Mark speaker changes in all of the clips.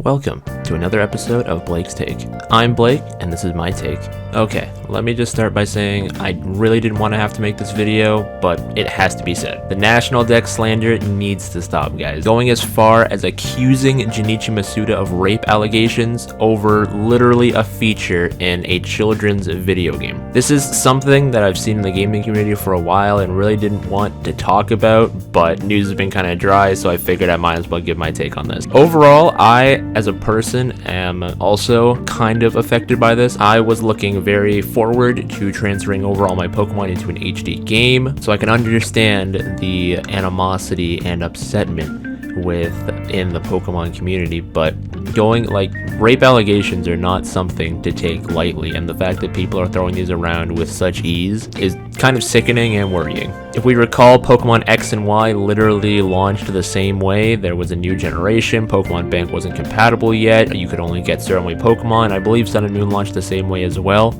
Speaker 1: Welcome to another episode of Blake's Take. I'm Blake, and this is my take. Okay, let me just start by saying I really didn't want to have to make this video, but it has to be said. The National Dex slander needs to stop, guys. Going as far as accusing Junichi Masuda of rape allegations over literally a feature in a children's video game. This is something that I've seen in the gaming community for a while and really didn't want to talk about, but news has been kind of dry, so I figured I might as well give my take on this. Overall, I, as a person, am also kind of affected by this. I was looking very forward to transferring over all my Pokemon into an HD game, so I can understand the animosity and upsetment within the Pokemon community, but rape allegations are not something to take lightly, and the fact that people are throwing these around with such ease is kind of sickening and worrying. If we recall, Pokemon X and Y literally launched the same way. There was a new generation, Pokemon Bank wasn't compatible yet, you could only get certain way Pokemon. I believe Sun and Moon launched the same way as well,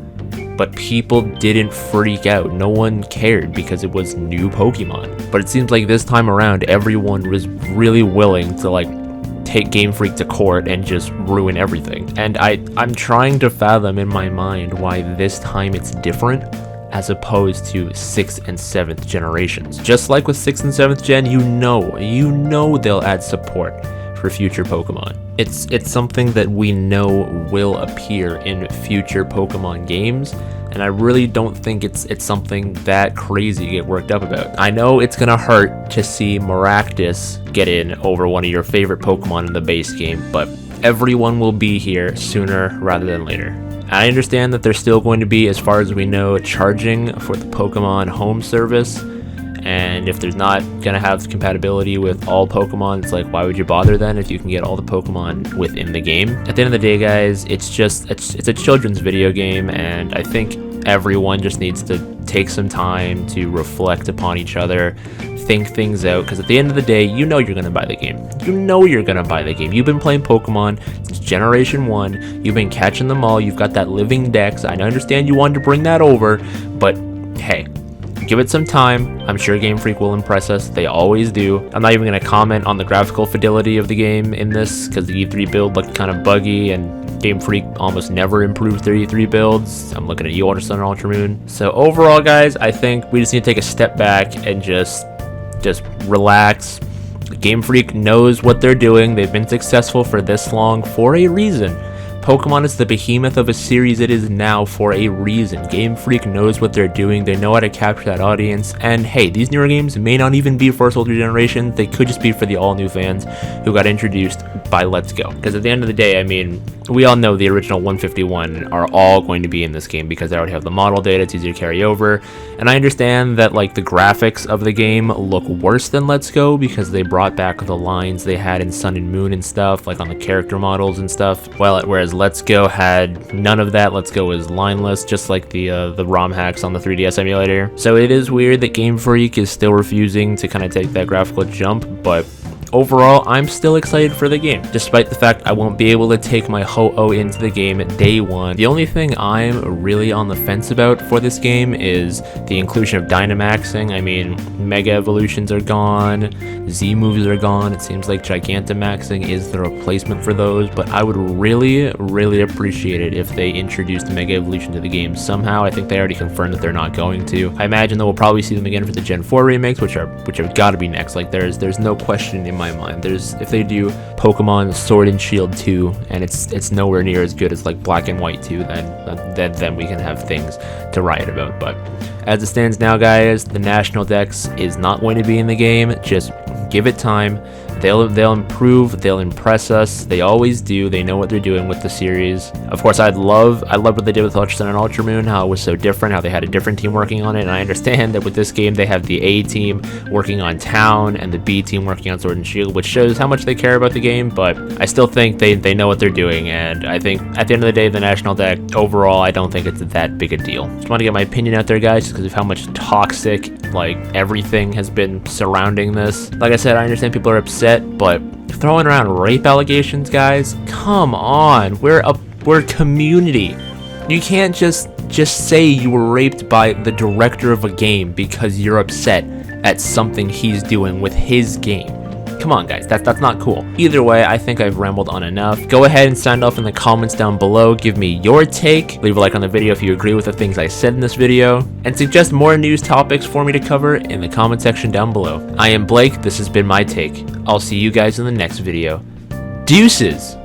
Speaker 1: but people didn't freak out. No one cared because it was new Pokemon. But it seems like this time around, everyone was really willing to take Game Freak to court and just ruin everything. And I'm trying to fathom in my mind why this time it's different as opposed to 6th and 7th generations. Just like with 6th and 7th gen, you know they'll add support for future Pokemon. It's something that we know will appear in future Pokemon games, and I really don't think it's something that crazy to get worked up about. I know it's gonna hurt to see Maractus get in over one of your favorite Pokemon in the base game, but everyone will be here sooner rather than later. I understand that there's still going to be, as far as we know, charging for the Pokemon home service, and if there's not gonna have compatibility with all Pokemon, it's like, why would you bother then if you can get all the Pokemon within the game? At the end of the day, guys, it's a children's video game, and I think everyone just needs to take some time to reflect upon each other, think things out, because at the end of the day, you know you're gonna buy the game. You've been playing Pokemon since Generation 1, you've been catching them all, you've got that living Dex. I understand you wanted to bring that over, but hey, give it some time. I'm sure Game Freak will impress us. They always do. I'm not even going to comment on the graphical fidelity of the game in this, because the E3 build looked kind of buggy, and Game Freak almost never improved their E3 builds. I'm looking at you, Ultra Sun and Ultra Moon. So overall, guys, I think we just need to take a step back and just relax. Game Freak knows what they're doing. They've been successful for this long for a reason. Pokemon is the behemoth of a series it is now for a reason. Game Freak knows what they're doing, they know how to capture that audience, and hey, these newer games may not even be for older generations, they could just be for the all-new fans who got introduced by Let's Go. Because at the end of the day, I mean, we all know the original 151 are all going to be in this game because they already have the model data, it's easier to carry over, and I understand that the graphics of the game look worse than Let's Go because they brought back the lines they had in Sun and Moon and stuff, on the character models and stuff, whereas Let's Go had none of that. Let's Go was lineless, just like the ROM hacks on the 3DS emulator. So it is weird that Game Freak is still refusing to kind of take that graphical jump, but overall, I'm still excited for the game, despite the fact I won't be able to take my Ho-Oh into the game at day one. The only thing I'm really on the fence about for this game is the inclusion of Dynamaxing. I mean, Mega Evolutions are gone, Z-moves are gone, it seems like Gigantamaxing is the replacement for those, but I would really, really appreciate it if they introduced Mega Evolution to the game somehow. I think they already confirmed that they're not going to. I imagine that we'll probably see them again for the Gen 4 remakes, which have got to be next. There's no question in my mind. If they do Pokemon Sword and Shield 2 and it's nowhere near as good as Black and White 2, then we can have things to riot about. But as it stands now, guys, the National Dex is not going to be in the game. Just give it time. They'll improve, they'll impress us, they always do, they know what they're doing with the series. Of course, I love what they did with Ultra Sun and Ultra Moon, how it was so different, how they had a different team working on it, and I understand that with this game they have the A team working on Town and the B team working on Sword and Shield, which shows how much they care about the game, but I still think they know what they're doing, and I think at the end of the day, the National Dex, overall, I don't think it's that big a deal. Just want to get my opinion out there, guys, just because of how much toxic, everything has been surrounding this. Like I said, I understand people are upset, but throwing around rape allegations, guys, come on, we're a community. You can't just say you were raped by the director of a game because you're upset at something he's doing with his game. Come on guys, that's not cool. Either way, I think I've rambled on enough. Go ahead and sound off in the comments down below, give me your take, leave a like on the video if you agree with the things I said in this video, and suggest more news topics for me to cover in the comment section down below. I am Blake, this has been my take. I'll see you guys in the next video. Deuces!